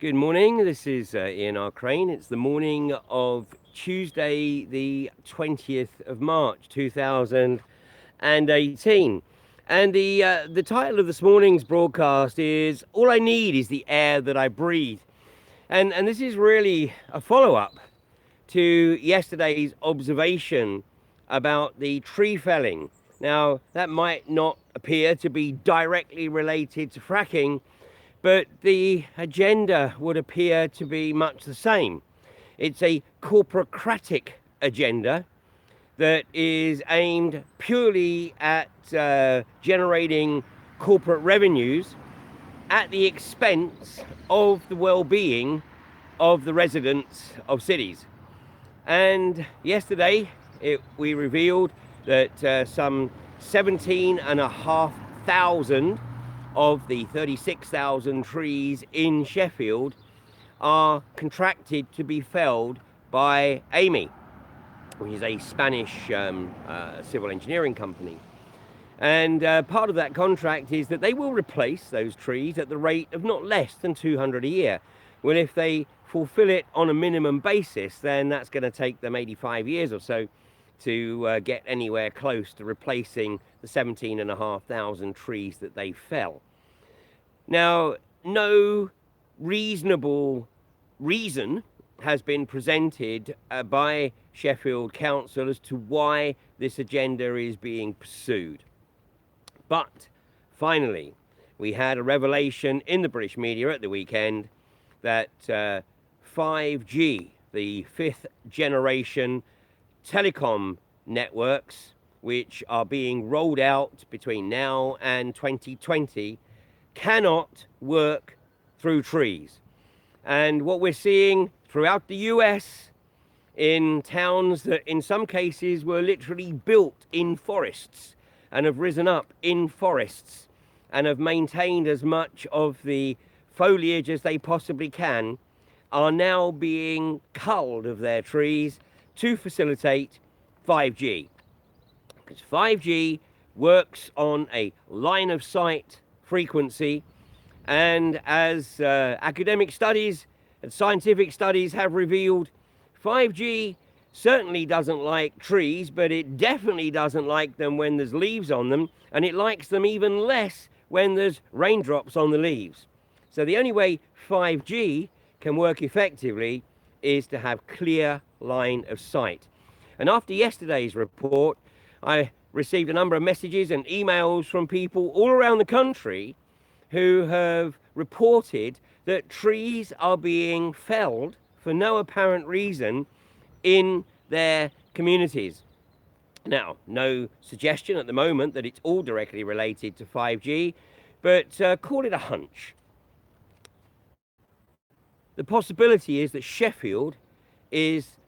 Good morning. This is Ian R. Crane. It's the morning of Tuesday, the 20th of March, 2018. And the title of this morning's broadcast is All I Need is the Air That I Breathe. And this is really a follow-up to yesterday's observation about the tree felling. Now, that might not appear to be directly related to fracking, but the agenda would appear to be much the same. It's a corporocratic agenda that is aimed purely at generating corporate revenues at the expense of the well-being of the residents of cities. And yesterday we revealed that some 17,500 of the 36,000 trees in Sheffield are contracted to be felled by AMI, which is a Spanish civil engineering company. And part of that contract is that they will replace those trees at the rate of not less than 200 a year. Well, if they fulfill it on a minimum basis, then that's going to take them 85 years or so to get anywhere close to replacing the 17,500 trees that they fell. Now, no reasonable reason has been presented by Sheffield Council as to why this agenda is being pursued. But finally, we had a revelation in the British media at the weekend that 5G, the fifth generation telecom networks, which are being rolled out between now and 2020, cannot work through trees. And what we're seeing throughout the US, in towns that in some cases were literally built in forests and have risen up in forests and have maintained as much of the foliage as they possibly can, are now being culled of their trees to facilitate 5G. Because 5G works on a line of sight frequency, and as academic studies and scientific studies have revealed, 5G certainly doesn't like trees, but it definitely doesn't like them when there's leaves on them, and it likes them even less when there's raindrops on the leaves. So the only way 5G can work effectively is to have clear line of sight. And after yesterday's report, I received a number of messages and emails from people all around the country who have reported that trees are being felled for no apparent reason in their communities. Now, no suggestion at the moment that it's all directly related to 5G, but call it a hunch. The possibility is that Sheffield is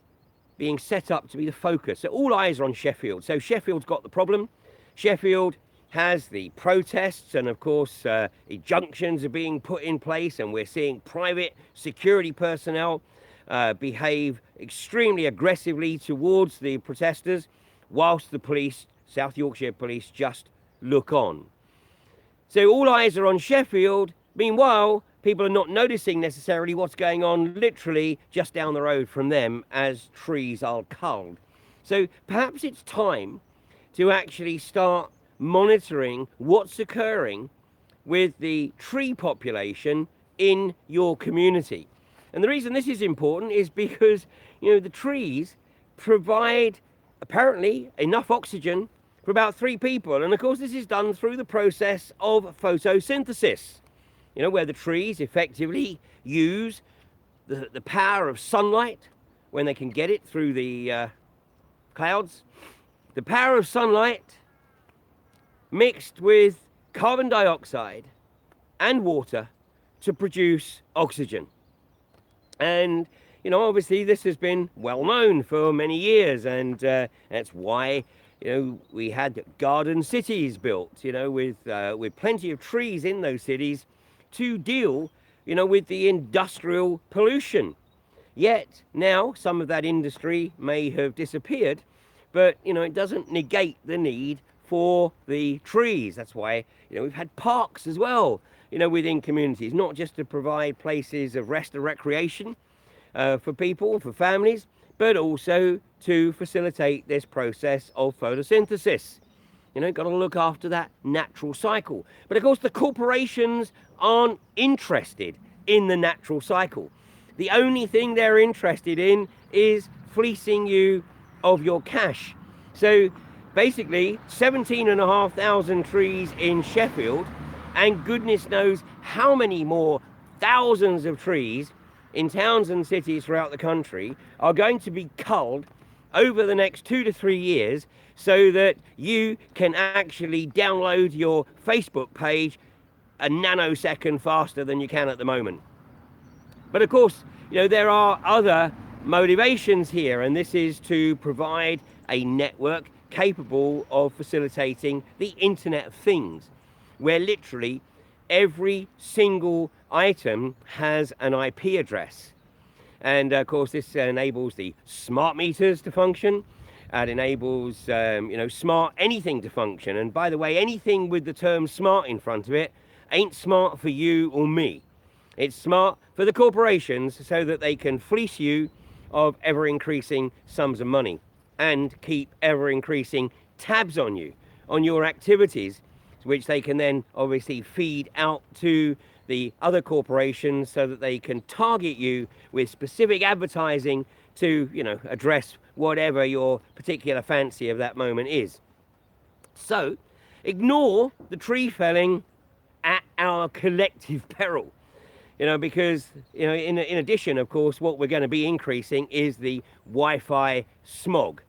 being set up to be the focus. So all eyes are on Sheffield. So Sheffield's got the problem. Sheffield has the protests, and of course injunctions are being put in place, and we're seeing private security personnel behave extremely aggressively towards the protesters, whilst the police, South Yorkshire Police, just look on. So all eyes are on Sheffield. Meanwhile, people are not noticing necessarily what's going on literally just down the road from them as trees are culled. So perhaps it's time to actually start monitoring what's occurring with the tree population in your community. And the reason this is important is because, the trees provide apparently enough oxygen for about 3 people. And of course, this is done through the process of photosynthesis, where the trees effectively use the power of sunlight when they can get it through the clouds. The power of sunlight mixed with carbon dioxide and water to produce oxygen. And, obviously this has been well known for many years, and that's why, we had garden cities built, with plenty of trees in those cities to deal, with the industrial pollution. Yet now some of that industry may have disappeared, but, it doesn't negate the need for the trees. That's why, we've had parks as well, within communities, not just to provide places of rest and recreation for people, for families, but also to facilitate this process of photosynthesis. Got to look after that natural cycle. But of course, the corporations aren't interested in the natural cycle. The only thing they're interested in is fleecing you of your cash. So basically, 17,500 trees in Sheffield, and goodness knows how many more thousands of trees in towns and cities throughout the country are going to be culled over the next 2 to 3 years, so that you can actually download your Facebook page a nanosecond faster than you can at the moment. But of course, there are other motivations here, and this is to provide a network capable of facilitating the Internet of Things, where literally every single item has an IP address. And of course, this enables the smart meters to function. It enables, smart anything to function. And by the way, anything with the term smart in front of it ain't smart for you or me. It's smart for the corporations, so that they can fleece you of ever-increasing sums of money and keep ever-increasing tabs on you, on your activities, which they can then obviously feed out to the other corporations, so that they can target you with specific advertising to, address whatever your particular fancy of that moment is. So ignore the tree felling at our collective peril, because, in addition, of course, what we're going to be increasing is the Wi-Fi smog.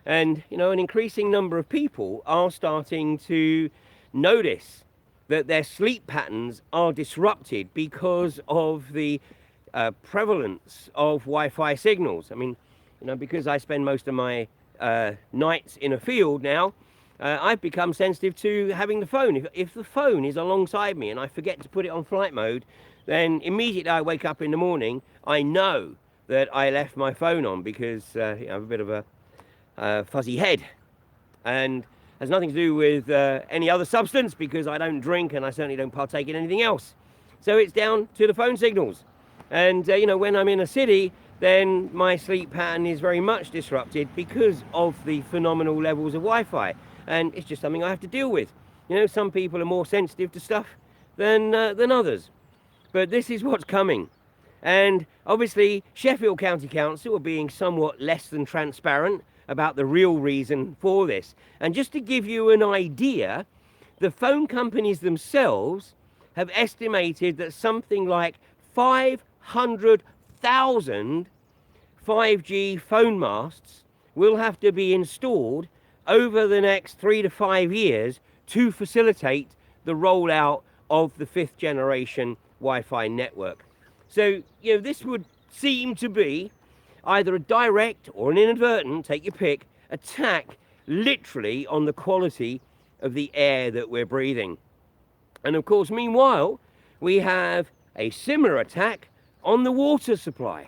And, an increasing number of people are starting to notice that their sleep patterns are disrupted because of the prevalence of Wi-Fi signals. I mean, because I spend most of my nights in a field now, I've become sensitive to having the phone. If the phone is alongside me and I forget to put it on flight mode, then immediately I wake up in the morning, I know that I left my phone on, because I have a bit of a fuzzy head. And has nothing to do with any other substance, because I don't drink and I certainly don't partake in anything else. So it's down to the phone signals. And, when I'm in a city, then my sleep pattern is very much disrupted because of the phenomenal levels of Wi-Fi. And it's just something I have to deal with. Some people are more sensitive to stuff than others. But this is what's coming. And obviously, Sheffield County Council are being somewhat less than transparent about the real reason for this. And just to give you an idea, the phone companies themselves have estimated that something like 500,000 5G phone masts will have to be installed over the next 3 to 5 years to facilitate the rollout of the 5th generation Wi-Fi network. So, this would seem to be either a direct or an inadvertent, take your pick, attack literally on the quality of the air that we're breathing. And of course, meanwhile, we have a similar attack on the water supply.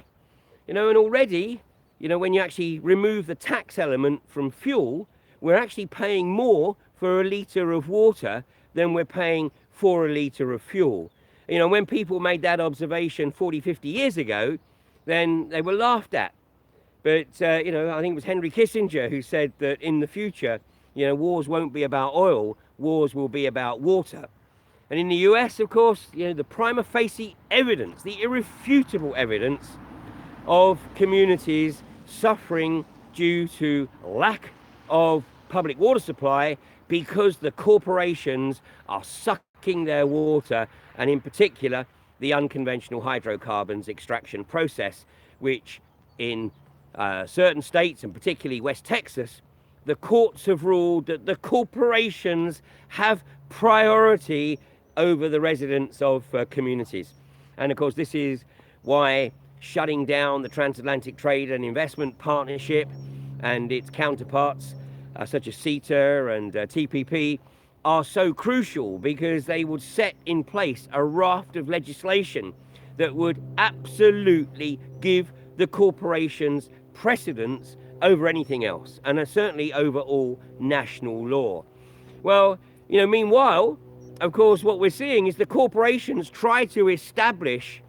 And already, when you actually remove the tax element from fuel, we're actually paying more for a litre of water than we're paying for a litre of fuel. When people made that observation 40, 50 years ago, then they were laughed at. But, I think it was Henry Kissinger who said that in the future, wars won't be about oil, wars will be about water. And in the US, of course, the prima facie evidence, the irrefutable evidence of communities suffering due to lack of public water supply because the corporations are sucking their water, and in particular, the unconventional hydrocarbons extraction process, which in certain states, and particularly West Texas, the courts have ruled that the corporations have priority over the residents of communities. And of course, this is why shutting down the Transatlantic Trade and Investment Partnership and its counterparts, such as CETA and TPP, are so crucial, because they would set in place a raft of legislation that would absolutely give the corporations precedence over anything else, and certainly over all national law. Well, meanwhile, of course, what we're seeing is the corporations try to establish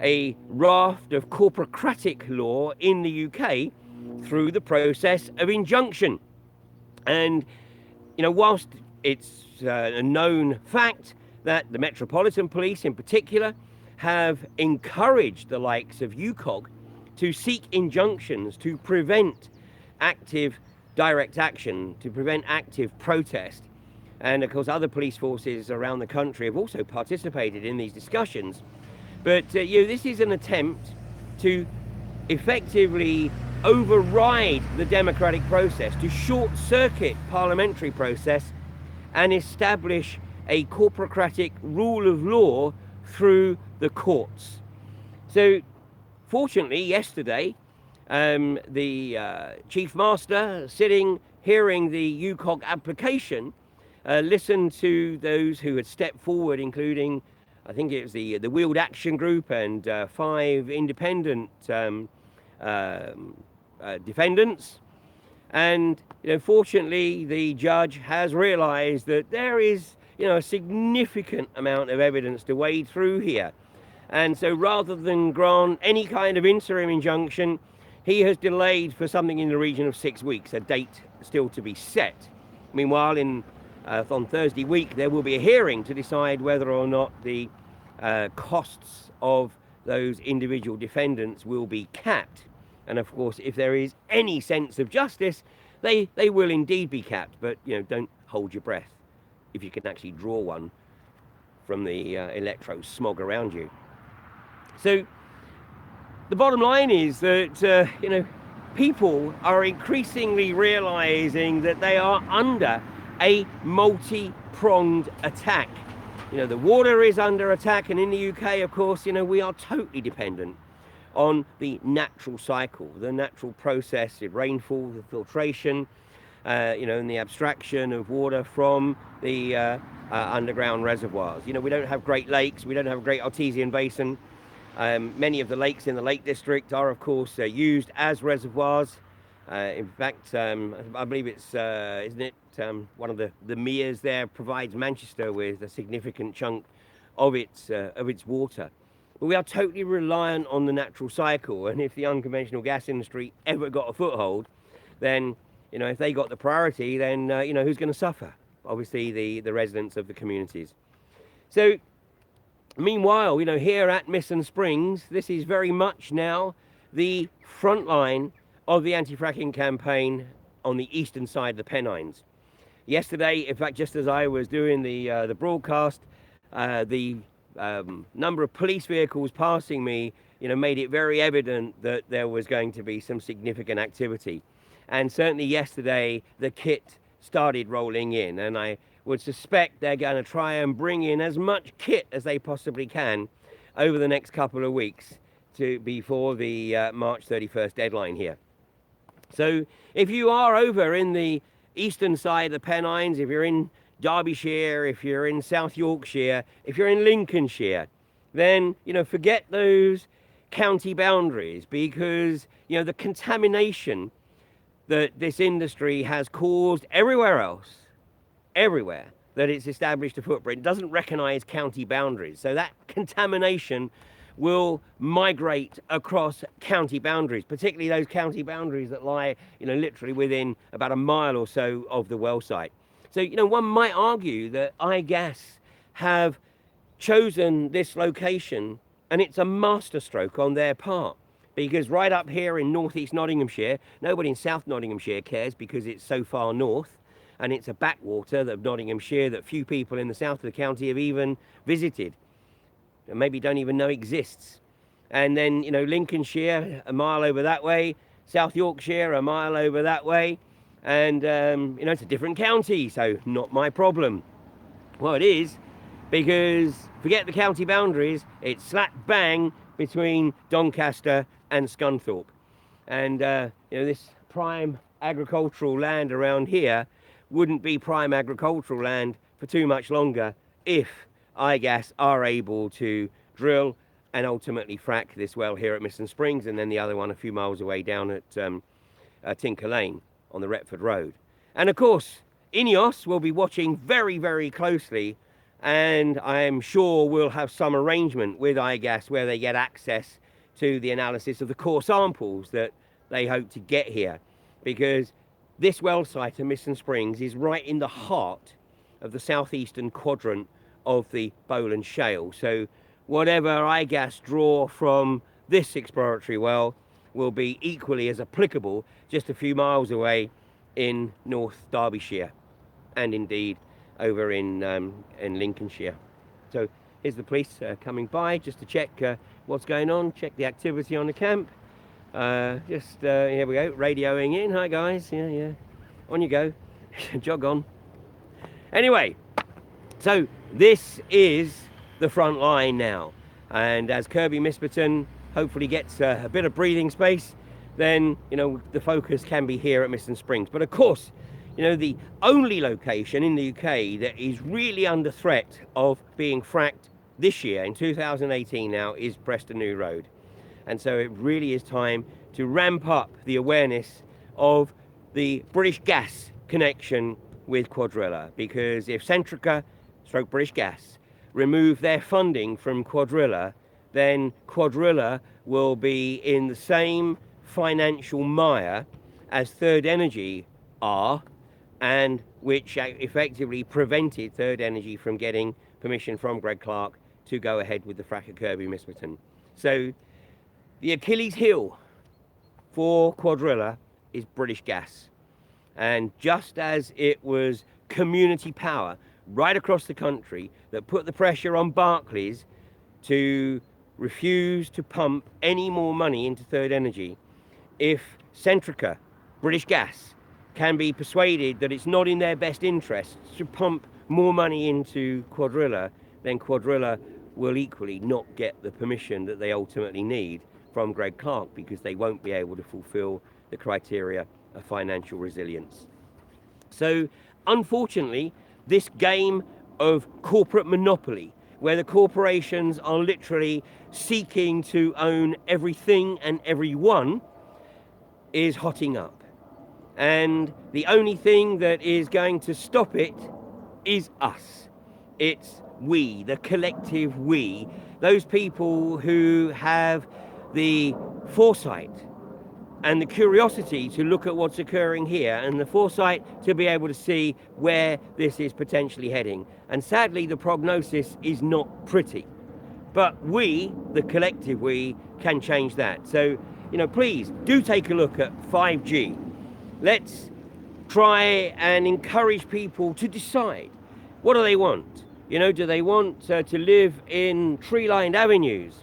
a raft of corporocratic law in the UK through the process of injunction. And, whilst it's a known fact that the Metropolitan Police in particular have encouraged the likes of UKOG to seek injunctions to prevent active direct action, to prevent active protest. And of course, other police forces around the country have also participated in these discussions. But this is an attempt to effectively override the democratic process, to short circuit parliamentary process and establish a corporocratic rule of law through the courts. So fortunately, yesterday, the Chief Master, hearing the UKOG application, listened to those who had stepped forward, including, I think it was the Wheeled Action Group and 5 independent defendants. And fortunately, the judge has realised that there is a significant amount of evidence to wade through here. And so rather than grant any kind of interim injunction, he has delayed for something in the region of 6 weeks, a date still to be set. Meanwhile, on Thursday week, there will be a hearing to decide whether or not the costs of those individual defendants will be capped. And of course, if there is any sense of justice, they will indeed be capped. But don't hold your breath if you can actually draw one from the electro smog around you. So the bottom line is that people are increasingly realizing that they are under a multi-pronged attack. The water is under attack, and in the UK, of course, we are totally dependent on the natural cycle, the natural process of rainfall, the filtration, and the abstraction of water from the underground reservoirs. We don't have great lakes, we don't have a great artesian basin. Many of the lakes in the Lake District are, of course, used as reservoirs. In fact, I believe it's, isn't it, one of the MERs there provides Manchester with a significant chunk of its water. But we are totally reliant on the natural cycle, and if the unconventional gas industry ever got a foothold, then, if they got the priority, then, who's going to suffer? Obviously, the residents of the communities. So, meanwhile, here at Missing Springs, this is very much now the front line of the anti-fracking campaign on the eastern side of the Pennines. Yesterday, in fact, just as I was doing the broadcast, the number of police vehicles passing me, made it very evident that there was going to be some significant activity. And certainly yesterday, the kit started rolling in, and I would suspect they're going to try and bring in as much kit as they possibly can over the next couple of weeks before the March 31st deadline here. So if you are over in the eastern side of the Pennines, if you're in Derbyshire, if you're in South Yorkshire, if you're in Lincolnshire, then, forget those county boundaries, because, the contamination that this industry has caused everywhere that it's established a footprint, doesn't recognize county boundaries. So that contamination will migrate across county boundaries, particularly those county boundaries that lie, literally within about a mile or so of the well site. So, one might argue that iGas have chosen this location, and it's a masterstroke on their part, because right up here in northeast Nottinghamshire, nobody in South Nottinghamshire cares because it's so far north, and it's a backwater of Nottinghamshire that few people in the south of the county have even visited, and maybe don't even know exists. And then, Lincolnshire, a mile over that way, South Yorkshire, a mile over that way, and, it's a different county, so not my problem. Well, it is, because forget the county boundaries, it's slap bang between Doncaster and Scunthorpe. And, this prime agricultural land around here wouldn't be prime agricultural land for too much longer if iGas are able to drill and ultimately frack this well here at Missing Springs, and then the other one a few miles away down at Tinker Lane on the Retford Road. And of course, INEOS will be watching very, very closely, and I am sure we'll have some arrangement with iGas where they get access to the analysis of the core samples that they hope to get here, because this well site at Mistron Springs is right in the heart of the southeastern quadrant of the Boland Shale. So whatever iGas draw from this exploratory well will be equally as applicable just a few miles away in North Derbyshire, and indeed over in Lincolnshire. So here's the police coming by just to check what's going on, check the activity on the camp. Here we go, radioing in. Hi guys, yeah, on you go. Jog on. Anyway, so this is the front line now, and as Kirby Misperton hopefully gets a bit of breathing space, then the focus can be here at Mistron Springs. But of course, the only location in the UK that is really under threat of being fracked this year in 2018 now is Preston New Road. And so it really is time to ramp up the awareness of the British Gas connection with Cuadrilla, because if Centrica / British Gas remove their funding from Cuadrilla, then Cuadrilla will be in the same financial mire as Third Energy are, and which effectively prevented Third Energy from getting permission from Greg Clark to go ahead with the frack at Kirby Misperton. So the Achilles heel for Cuadrilla is British Gas. And just as it was community power right across the country that put the pressure on Barclays to refuse to pump any more money into Third Energy, if Centrica, British Gas, can be persuaded that it's not in their best interests to pump more money into Cuadrilla, then Cuadrilla will equally not get the permission that they ultimately need from Greg Clark, because they won't be able to fulfill the criteria of financial resilience. So unfortunately, this game of corporate monopoly, where the corporations are literally seeking to own everything and everyone, is hotting up. And the only thing that is going to stop it is us. It's we, the collective we, those people who have the foresight and the curiosity to look at what's occurring here, and the foresight to be able to see where this is potentially heading. And sadly, the prognosis is not pretty. But we, the collective we, can change that. So, please do take a look at 5G. Let's try and encourage people to decide, what do they want? Do they want to live in tree-lined avenues?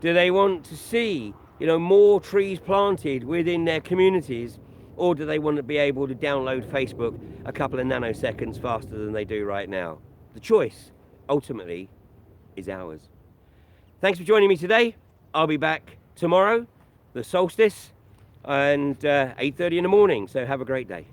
Do they want to see, more trees planted within their communities? Or do they want to be able to download Facebook a couple of nanoseconds faster than they do right now? The choice, ultimately, is ours. Thanks for joining me today. I'll be back tomorrow, the solstice, and 8:30 in the morning. So have a great day.